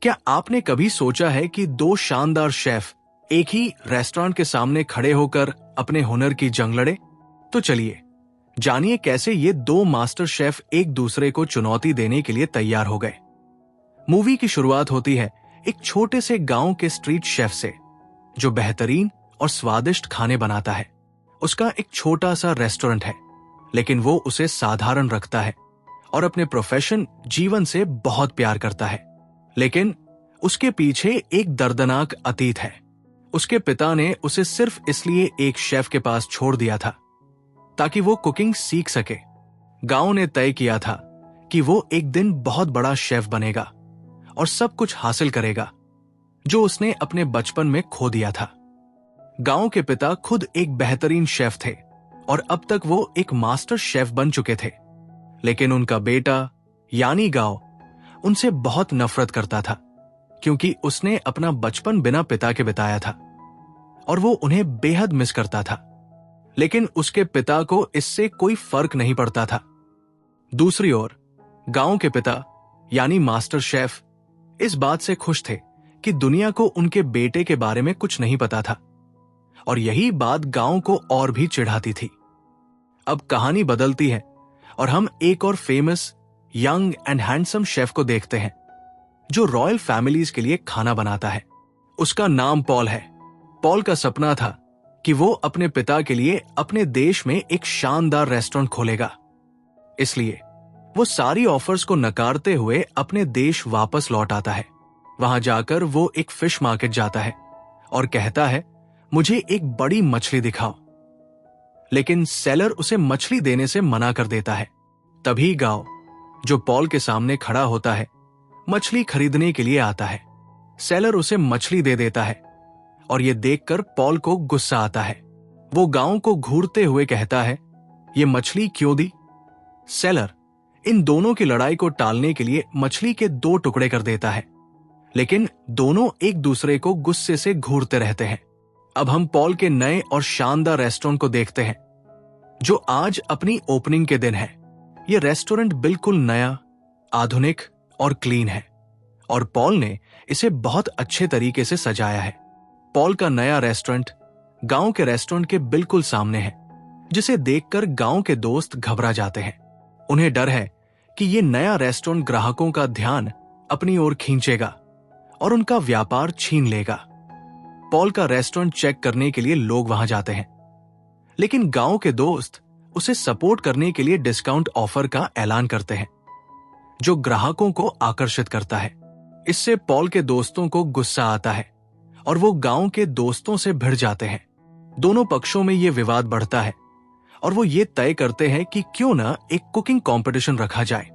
क्या आपने कभी सोचा है कि दो शानदार शेफ एक ही रेस्टोरेंट के सामने खड़े होकर अपने हुनर की जंग लड़े? तो चलिए जानिए कैसे ये दो मास्टर शेफ एक दूसरे को चुनौती देने के लिए तैयार हो गए। मूवी की शुरुआत होती है एक छोटे से गांव के स्ट्रीट शेफ से, जो बेहतरीन और स्वादिष्ट खाने बनाता है। उसका एक छोटा सा रेस्टोरेंट है, लेकिन वो उसे साधारण रखता है और अपने प्रोफेशन जीवन से बहुत प्यार करता है। लेकिन उसके पीछे एक दर्दनाक अतीत है। उसके पिता ने उसे सिर्फ इसलिए एक शेफ के पास छोड़ दिया था ताकि वो कुकिंग सीख सके। गांव ने तय किया था कि वो एक दिन बहुत बड़ा शेफ बनेगा और सब कुछ हासिल करेगा जो उसने अपने बचपन में खो दिया था। गांव के पिता खुद एक बेहतरीन शेफ थे और अब तक वो एक मास्टर शेफ बन चुके थे, लेकिन उनका बेटा यानी गांव उनसे बहुत नफरत करता था क्योंकि उसने अपना बचपन बिना पिता के बिताया था और वो उन्हें बेहद मिस करता था। लेकिन उसके पिता को इससे कोई फर्क नहीं पड़ता था। दूसरी ओर गांव के पिता यानी मास्टर शेफ इस बात से खुश थे कि दुनिया को उनके बेटे के बारे में कुछ नहीं पता था, और यही बात गांव को और भी चिढ़ाती थी। अब कहानी बदलती है और हम एक और famous young and handsome chef को देखते हैं जो रॉयल फैमिलीज के लिए खाना बनाता है। उसका नाम पॉल है। पॉल का सपना था कि वो अपने पिता के लिए अपने देश में एक शानदार रेस्टोरेंट खोलेगा। इसलिए वो सारी ऑफर्स को नकारते हुए अपने देश वापस लौट आता है। वहां जाकर वो एक फिश मार्केट जाता है और कहता है, मुझे एक बड़ी मछली दिखाओ। लेकिन सेलर उसे मछली देने से मना कर देता है। तभी गांव, जो पॉल के सामने खड़ा होता है, मछली खरीदने के लिए आता है। सेलर उसे मछली दे देता है और यह देखकर पॉल को गुस्सा आता है। वो गांव को घूरते हुए कहता है, ये मछली क्यों दी? सेलर इन दोनों की लड़ाई को टालने के लिए मछली के दो टुकड़े कर देता है, लेकिन दोनों एक दूसरे को गुस्से से घूरते रहते हैं। अब हम पॉल के नए और शानदार रेस्टोरेंट को देखते हैं जो आज अपनी ओपनिंग के दिन है। यह रेस्टोरेंट बिल्कुल नया, आधुनिक और क्लीन है और पॉल ने इसे बहुत अच्छे तरीके से सजाया है। पॉल का नया रेस्टोरेंट गांव के रेस्टोरेंट के बिल्कुल सामने है, जिसे देखकर गांव के दोस्त घबरा जाते हैं। उन्हें डर है कि यह नया रेस्टोरेंट ग्राहकों का ध्यान अपनी ओर खींचेगा और उनका व्यापार छीन लेगा। पॉल का रेस्टोरेंट चेक करने के लिए लोग वहां जाते हैं, लेकिन गांव के दोस्त उसे सपोर्ट करने के लिए डिस्काउंट ऑफर का ऐलान करते हैं, जो ग्राहकों को आकर्षित करता है। इससे पॉल के दोस्तों को गुस्सा आता है और वो गांव के दोस्तों से भिड़ जाते हैं। दोनों पक्षों में ये विवाद बढ़ता है और वो ये तय करते हैं कि क्यों ना एक कुकिंग कंपटीशन रखा जाए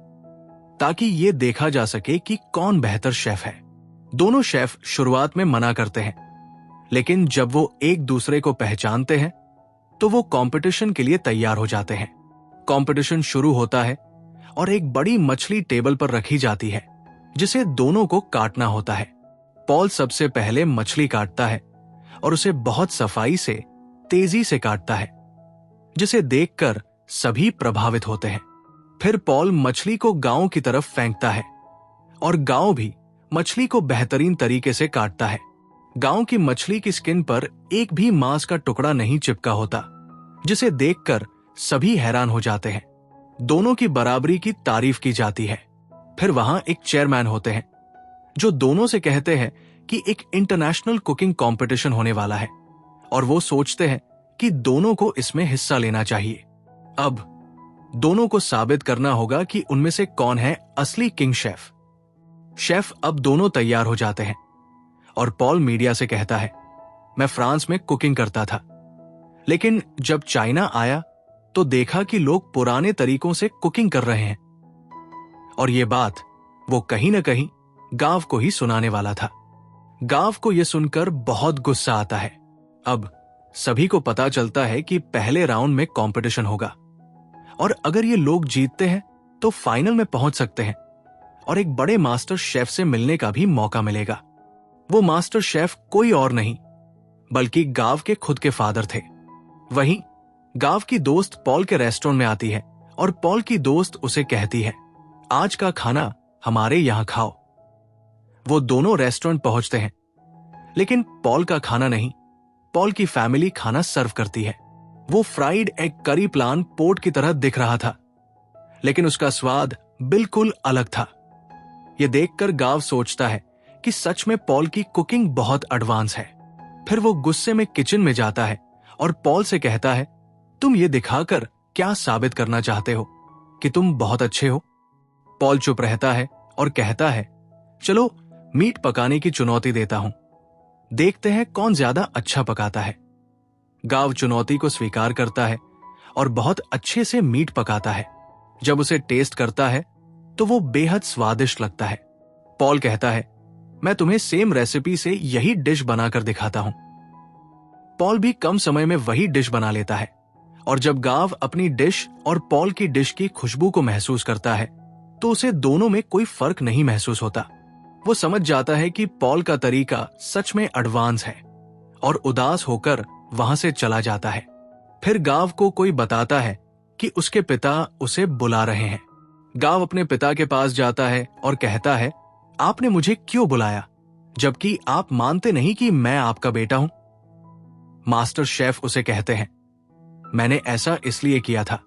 ताकि ये देखा जा सके कि कौन बेहतर शेफ है। दोनों शेफ शुरुआत में मना करते हैं, लेकिन जब वो एक दूसरे को पहचानते हैं तो वो कंपटीशन के लिए तैयार हो जाते हैं। कंपटीशन शुरू होता है और एक बड़ी मछली टेबल पर रखी जाती है जिसे दोनों को काटना होता है। पॉल सबसे पहले मछली काटता है और उसे बहुत सफाई से, तेजी से काटता है, जिसे देखकर सभी प्रभावित होते हैं। फिर पॉल मछली को गांव की तरफ फेंकता है और गांव भी मछली को बेहतरीन तरीके से काटता है। गांव की मछली की स्किन पर एक भी मांस का टुकड़ा नहीं चिपका होता, जिसे देखकर सभी हैरान हो जाते हैं। दोनों की बराबरी की तारीफ की जाती है। फिर वहां एक चेयरमैन होते हैं जो दोनों से कहते हैं कि एक इंटरनेशनल कुकिंग कंपटीशन होने वाला है और वो सोचते हैं कि दोनों को इसमें हिस्सा लेना चाहिए। अब दोनों को साबित करना होगा कि उनमें से कौन है असली किंग शेफ। शेफ अब दोनों तैयार हो जाते हैं और पॉल मीडिया से कहता है, मैं फ्रांस में कुकिंग करता था, लेकिन जब चाइना आया तो देखा कि लोग पुराने तरीकों से कुकिंग कर रहे हैं। और ये बात वो कहीं ना कहीं गांव को ही सुनाने वाला था। गांव को यह सुनकर बहुत गुस्सा आता है। अब सभी को पता चलता है कि पहले राउंड में कंपटीशन होगा और अगर ये लोग जीतते हैं तो फाइनल में पहुंच सकते हैं और एक बड़े मास्टर शेफ से मिलने का भी मौका मिलेगा। वो मास्टर शेफ कोई और नहीं बल्कि गांव के खुद के फादर थे। वहीं गांव की दोस्त पॉल के रेस्टोरेंट में आती है और पॉल की दोस्त उसे कहती है, आज का खाना हमारे यहां खाओ। वो दोनों रेस्टोरेंट पहुंचते हैं, लेकिन पॉल का खाना नहीं, पॉल की फैमिली खाना सर्व करती है। वो fried egg curry plan port की तरह दिख रहा था, लेकिन उसका स्वाद बिल्कुल अलग था। यह देखकर गाव सोचता है कि सच में पॉल की कुकिंग बहुत एडवांस है। फिर वो गुस्से में किचन में जाता है और पॉल से कहता है, तुम ये दिखाकर क्या साबित करना चाहते हो कि तुम बहुत अच्छे हो? पॉल चुप रहता है और कहता है, चलो मीट पकाने की चुनौती देता हूं, देखते हैं कौन ज्यादा अच्छा पकाता है। गाव चुनौती को स्वीकार करता है और बहुत अच्छे से मीट पकाता है। जब उसे टेस्ट करता है तो वो बेहद स्वादिष्ट लगता है। पॉल कहता है, मैं तुम्हें सेम रेसिपी से यही डिश बनाकर दिखाता हूं। पॉल भी कम समय में वही डिश बना लेता है, और जब गाव अपनी डिश और पॉल की डिश की खुशबू को महसूस करता है तो उसे दोनों में कोई फर्क नहीं महसूस होता। वो समझ जाता है कि पॉल का तरीका सच में एडवांस है और उदास होकर वहां से चला जाता है। फिर गाव को कोई बताता है कि उसके पिता उसे बुला रहे हैं। गाव अपने पिता के पास जाता है और कहता है, आपने मुझे क्यों बुलाया, जबकि आप मानते नहीं कि मैं आपका बेटा हूं? मास्टर शेफ उसे कहते हैं, मैंने ऐसा इसलिए किया था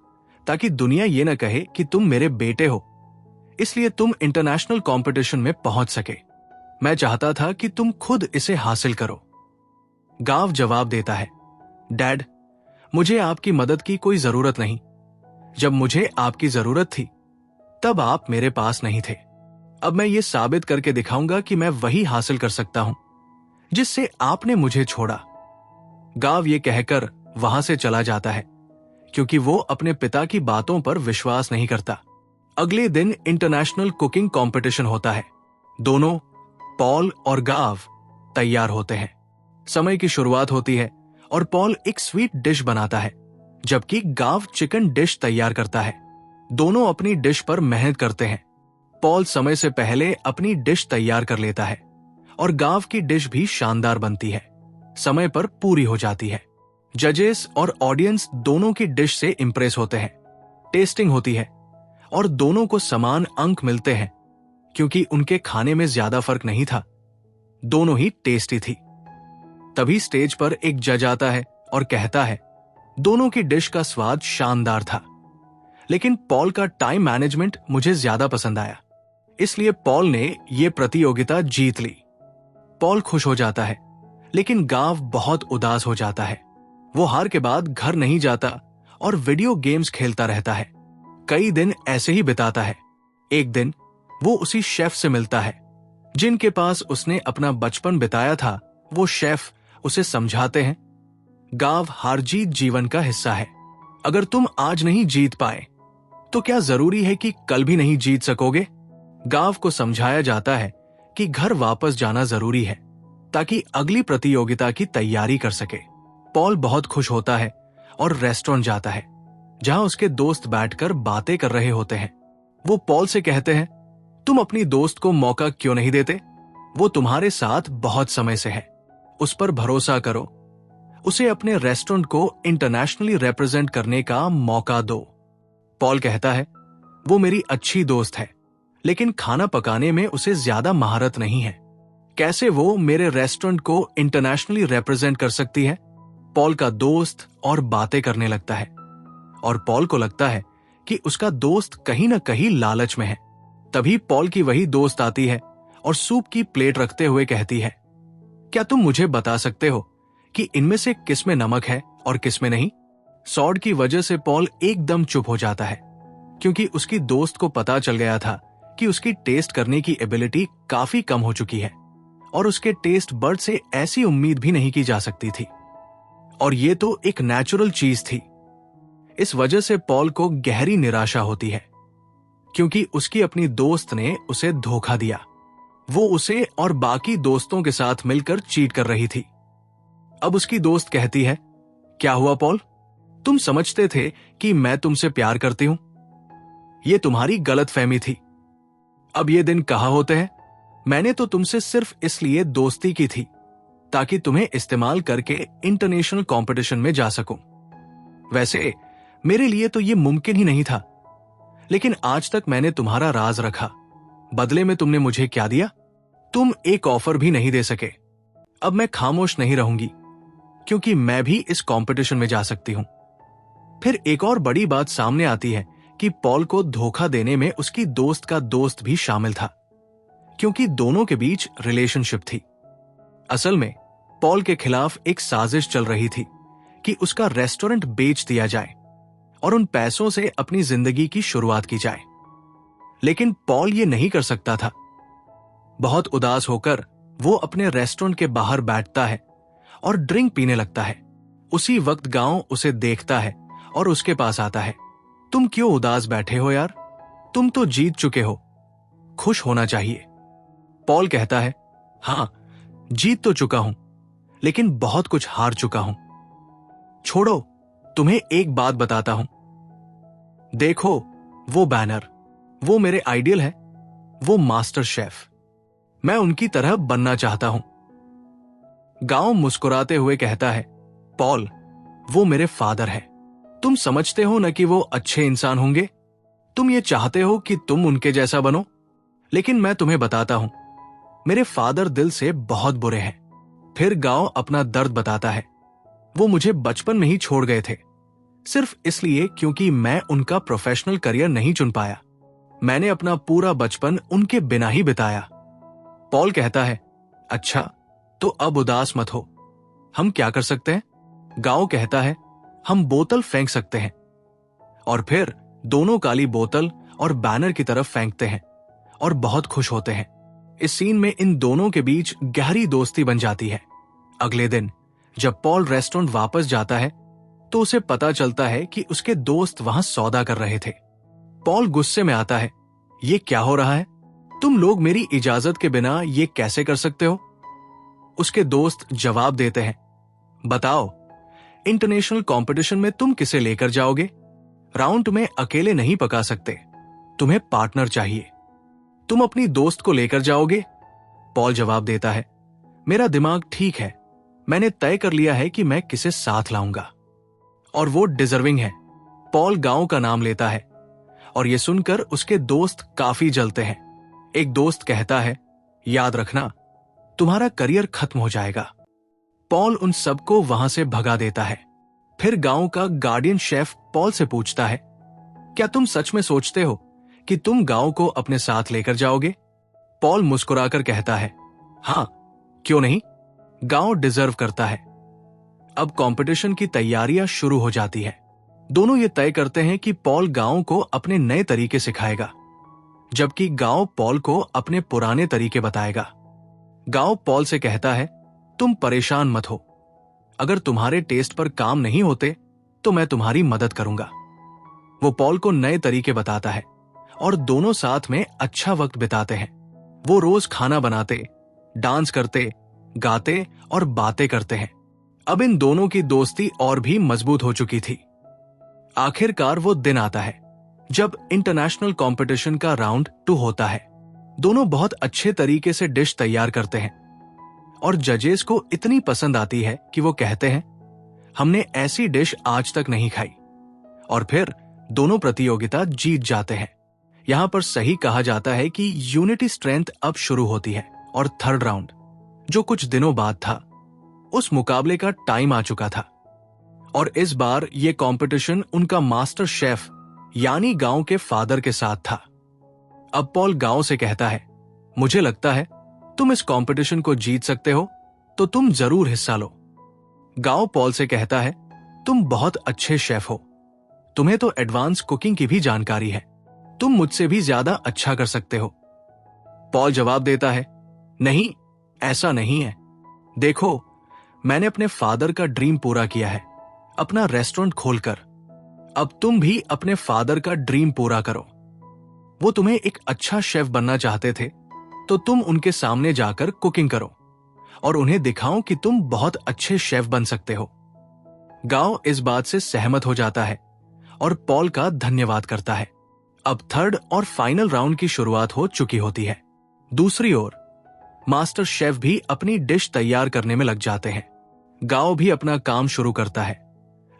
ताकि दुनिया ये न कहे कि तुम मेरे बेटे हो, इसलिए तुम इंटरनेशनल कंपटीशन में पहुंच सके। मैं चाहता था कि तुम खुद इसे हासिल करो। गाव जवाब देता है, डैड, मुझे आपकी मदद की कोई जरूरत नहीं। जब मुझे आपकी जरूरत थी तब आप मेरे पास नहीं थे। अब मैं ये साबित करके दिखाऊंगा कि मैं वही हासिल कर सकता हूं जिससे आपने मुझे छोड़ा। गाव ये कहकर वहां से चला जाता है क्योंकि वो अपने पिता की बातों पर विश्वास नहीं करता। अगले दिन इंटरनेशनल कुकिंग कंपटीशन होता है। दोनों, पॉल और गाव, तैयार होते हैं। समय की शुरुआत होती है और पॉल एक स्वीट डिश बनाता है, जबकि गाव चिकन डिश तैयार करता है। दोनों अपनी डिश पर मेहनत करते हैं। पॉल समय से पहले अपनी डिश तैयार कर लेता है और गाव की डिश भी शानदार बनती है, समय पर पूरी हो जाती है। जजेस और ऑडियंस दोनों की डिश से इंप्रेस होते हैं। टेस्टिंग होती है और दोनों को समान अंक मिलते हैं क्योंकि उनके खाने में ज्यादा फर्क नहीं था, दोनों ही टेस्टी थी। तभी स्टेज पर एक जज आता है और कहता है, दोनों की डिश का स्वाद शानदार था, लेकिन पॉल का टाइम मैनेजमेंट मुझे ज्यादा पसंद आया, इसलिए पॉल ने यह प्रतियोगिता जीत ली। पॉल खुश हो जाता है, लेकिन गाव बहुत उदास हो जाता है। वो हार के बाद घर नहीं जाता और वीडियो गेम्स खेलता रहता है। कई दिन ऐसे ही बिताता है। एक दिन वो उसी शेफ से मिलता है जिनके पास उसने अपना बचपन बिताया था। वो शेफ उसे समझाते हैं, गाव, हार जीत जीवन का हिस्सा है। अगर तुम आज नहीं जीत पाए तो क्या जरूरी है कि कल भी नहीं जीत सकोगे? गाव को समझाया जाता है कि घर वापस जाना जरूरी है ताकि अगली प्रतियोगिता की तैयारी कर सके। पॉल बहुत खुश होता है और रेस्टोरेंट जाता है जहां उसके दोस्त बैठकर बातें कर रहे होते हैं। वो पॉल से कहते हैं, तुम अपनी दोस्त को मौका क्यों नहीं देते? वो तुम्हारे साथ बहुत समय से है, उस पर भरोसा करो, उसे अपने रेस्टोरेंट को इंटरनेशनली रिप्रेजेंट करने का मौका दो। पॉल कहता है, वो मेरी अच्छी दोस्त है, लेकिन खाना पकाने में उसे ज्यादा महारत नहीं है। कैसे वो मेरे रेस्टोरेंट को इंटरनेशनली रिप्रेजेंट कर सकती है? पॉल का दोस्त और बातें करने लगता है और पॉल को लगता है कि उसका दोस्त कहीं ना कहीं लालच में है। तभी पॉल की वही दोस्त आती है और सूप की प्लेट रखते हुए कहती है, क्या तुम मुझे बता सकते हो कि इनमें से किस में नमक है और किस में नहीं? सॉड की वजह से पॉल एकदम चुप हो जाता है क्योंकि उसकी दोस्त को पता चल गया था कि उसकी टेस्ट करने की एबिलिटी काफी कम हो चुकी है और उसके टेस्ट बर्ड से ऐसी उम्मीद भी नहीं की जा सकती थी, और ये तो एक नेचुरल चीज थी। इस वजह से पॉल को गहरी निराशा होती है क्योंकि उसकी अपनी दोस्त ने उसे धोखा दिया। वो उसे और बाकी दोस्तों के साथ मिलकर चीट कर रही थी। अब उसकी दोस्त कहती है, क्या हुआ पॉल, तुम समझते थे कि मैं तुमसे प्यार करती हूं? ये तुम्हारी गलतफहमी थी। अब ये दिन कहाँ होते हैं? मैंने तो तुमसे सिर्फ इसलिए दोस्ती की थी ताकि तुम्हें इस्तेमाल करके इंटरनेशनल कंपटीशन में जा सकूं। वैसे मेरे लिए तो ये मुमकिन ही नहीं था, लेकिन आज तक मैंने तुम्हारा राज रखा। बदले में तुमने मुझे क्या दिया? तुम एक ऑफर भी नहीं दे सके। अब मैं खामोश नहीं रहूंगी, क्योंकि मैं भी इस कंपटीशन में जा सकती हूं। फिर एक और बड़ी बात सामने आती है कि पॉल को धोखा देने में उसकी दोस्त का दोस्त भी शामिल था, क्योंकि दोनों के बीच रिलेशनशिप थी। असल में पॉल के खिलाफ एक साजिश चल रही थी कि उसका रेस्टोरेंट बेच दिया जाए और उन पैसों से अपनी जिंदगी की शुरुआत की जाए। लेकिन पॉल ये नहीं कर सकता था। बहुत उदास होकर वो अपने रेस्टोरेंट के बाहर बैठता है और ड्रिंक पीने लगता है। उसी वक्त गांव उसे देखता है और उसके पास आता है। तुम क्यों उदास बैठे हो यार? तुम तो जीत चुके हो, खुश होना चाहिए। पॉल कहता है, हां, जीत तो चुका हूं, लेकिन बहुत कुछ हार चुका हूं। छोड़ो, तुम्हें एक बात बताता हूं। देखो वो बैनर, वो मेरे आइडियल है, वो मास्टर शेफ। मैं उनकी तरह बनना चाहता हूं। गांव मुस्कुराते हुए कहता है, पॉल, वो मेरे फादर हैं। तुम समझते हो न कि वो अच्छे इंसान होंगे। तुम ये चाहते हो कि तुम उनके जैसा बनो, लेकिन मैं तुम्हें बताता हूं, मेरे फादर दिल से बहुत बुरे हैं। फिर गांव अपना दर्द बताता है। वो मुझे बचपन में ही छोड़ गए थे, सिर्फ इसलिए क्योंकि मैं उनका प्रोफेशनल करियर नहीं चुन पाया। मैंने अपना पूरा बचपन उनके बिना ही बिताया। पॉल कहता है, अच्छा, तो अब उदास मत हो। हम क्या कर सकते हैं? गांव कहता है, हम बोतल फेंक सकते हैं। और फिर दोनों काली बोतल और बैनर की तरफ फेंकते हैं और बहुत खुश होते हैं। इस सीन में इन दोनों के बीच गहरी दोस्ती बन जाती है। अगले दिन जब पॉल रेस्टोरेंट वापस जाता है तो उसे पता चलता है कि उसके दोस्त वहां सौदा कर रहे थे। पॉल गुस्से में आता है, ये क्या हो रहा है? तुम लोग मेरी इजाजत के बिना ये कैसे कर सकते हो? उसके दोस्त जवाब देते हैं, बताओ, इंटरनेशनल कंपटीशन में तुम किसे लेकर जाओगे? राउंड में अकेले नहीं पका सकते, तुम्हें पार्टनर चाहिए। तुम अपनी दोस्त को लेकर जाओगे? पॉल जवाब देता है, मेरा दिमाग ठीक है, मैंने तय कर लिया है कि मैं किसे साथ लाऊंगा, और वो डिजर्विंग है। पॉल गांव का नाम लेता है और ये सुनकर उसके दोस्त काफी जलते हैं। एक दोस्त कहता है, याद रखना, तुम्हारा करियर खत्म हो जाएगा। पॉल उन सबको वहां से भगा देता है। फिर गांव का गार्डियन शेफ पॉल से पूछता है, क्या तुम सच में सोचते हो कि तुम गांव को अपने साथ लेकर जाओगे? पॉल मुस्कुराकर कहता है, हां, क्यों नहीं, गांव डिजर्व करता है। अब कंपटीशन की तैयारियां शुरू हो जाती है। दोनों ये तय करते हैं कि पॉल गांव को अपने नए तरीके सिखाएगा, जबकि गांव पॉल को अपने पुराने तरीके बताएगा। गांव पॉल से कहता है, तुम परेशान मत हो, अगर तुम्हारे टेस्ट पर काम नहीं होते तो मैं तुम्हारी मदद करूंगा। वो पॉल को नए तरीके बताता है और दोनों साथ में अच्छा वक्त बिताते हैं। वो रोज खाना बनाते, डांस करते, गाते और बातें करते हैं। अब इन दोनों की दोस्ती और भी मजबूत हो चुकी थी। आखिरकार वो दिन आता है जब इंटरनेशनल कंपटीशन का राउंड 2 होता है। दोनों बहुत अच्छे तरीके से डिश तैयार करते हैं और जजेस को इतनी पसंद आती है कि वो कहते हैं, हमने ऐसी डिश आज तक नहीं खाई। और फिर दोनों प्रतियोगिता जीत जाते हैं। यहां पर सही कहा जाता है कि यूनिटी स्ट्रेंथ अब शुरू होती है और थर्ड राउंड, जो कुछ दिनों बाद था, उस मुकाबले का टाइम आ चुका था। और इस बार ये कंपटीशन उनका मास्टर शेफ यानी गांव के फादर के साथ था। अब पॉल गांव से कहता है, मुझे लगता है तुम इस कंपटीशन को जीत सकते हो, तो तुम जरूर हिस्सा लो। गांव पॉल से कहता है, तुम बहुत अच्छे शेफ हो, तुम्हें तो एडवांस कुकिंग की भी जानकारी है, तुम मुझसे भी ज्यादा अच्छा कर सकते हो। पॉल जवाब देता है, नहीं, ऐसा नहीं है। देखो, मैंने अपने फादर का ड्रीम पूरा किया है, अपना रेस्टोरेंट खोलकर। अब तुम भी अपने फादर का ड्रीम पूरा करो। वो तुम्हें एक अच्छा शेफ बनना चाहते थे, तो तुम उनके सामने जाकर कुकिंग करो और उन्हें दिखाओ कि तुम बहुत अच्छे शेफ बन सकते हो। गांव इस बात से सहमत हो जाता है और पॉल का धन्यवाद करता है। अब थर्ड और फाइनल राउंड की शुरुआत हो चुकी होती है। दूसरी ओर मास्टर शेफ भी अपनी डिश तैयार करने में लग जाते हैं। गांव भी अपना काम शुरू करता है,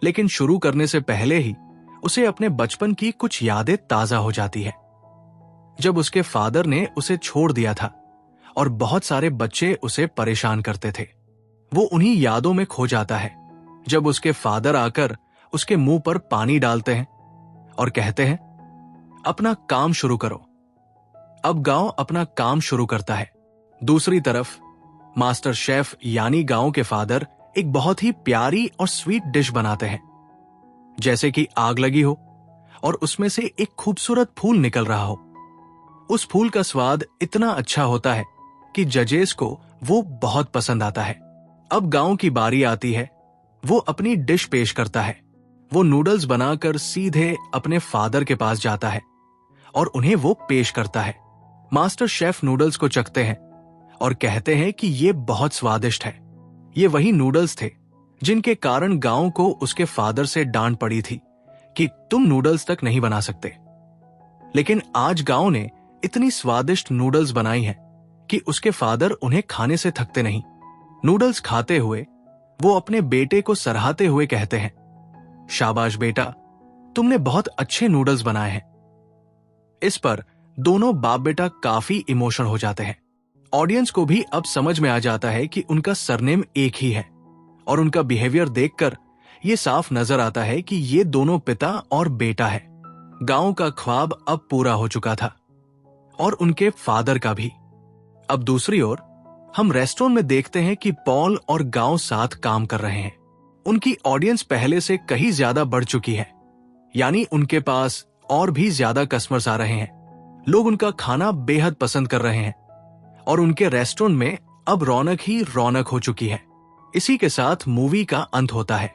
लेकिन शुरू करने से पहले ही उसे अपने बचपन की कुछ यादें ताजा हो जाती है। जब उसके फादर ने उसे छोड़ दिया था और बहुत सारे बच्चे उसे परेशान करते थे। वो उन्हीं यादों में खो जाता है जब उसके फादर आकर उसके मुंह पर पानी डालते हैं और कहते हैं, अपना काम शुरू करो। अब गांव अपना काम शुरू करता है। दूसरी तरफ मास्टर शेफ यानी गांव के फादर एक बहुत ही प्यारी और स्वीट डिश बनाते हैं, जैसे कि आग लगी हो और उसमें से एक खूबसूरत फूल निकल रहा हो। उस फूल का स्वाद इतना अच्छा होता है कि जजेस को वो बहुत पसंद आता है। अब गांव की बारी आती है। वो अपनी डिश पेश करता है। वो नूडल्स बनाकर सीधे अपने फादर के पास जाता है और उन्हें वो पेश करता है। मास्टर शेफ नूडल्स को चखते हैं और कहते हैं कि ये बहुत स्वादिष्ट है। ये वही नूडल्स थे जिनके कारण गांव को उसके फादर से डांट पड़ी थी कि तुम नूडल्स तक नहीं बना सकते। लेकिन आज गांव ने इतनी स्वादिष्ट नूडल्स बनाई हैं कि उसके फादर उन्हें खाने से थकते नहीं। नूडल्स खाते हुए वो अपने बेटे को सराहते हुए कहते हैं, शाबाश बेटा, तुमने बहुत अच्छे नूडल्स बनाए हैं। इस पर दोनों बाप बेटा काफी इमोशनल हो जाते हैं। ऑडियंस को भी अब समझ में आ जाता है कि उनका सरनेम एक ही है और उनका बिहेवियर देखकर यह साफ नजर आता है कि ये दोनों पिता और बेटा है। गांव का ख्वाब अब पूरा हो चुका था और उनके फादर का भी। अब दूसरी ओर हम रेस्टोरेंट में देखते हैं कि पॉल और गांव साथ काम कर रहे हैं। उनकी ऑडियंस पहले से कहीं ज्यादा बढ़ चुकी है, यानी उनके पास और भी ज्यादा कस्टमर्स आ रहे हैं। लोग उनका खाना बेहद पसंद कर रहे हैं और उनके रेस्टोरेंट में अब रौनक ही रौनक हो चुकी है। इसी के साथ मूवी का अंत होता है।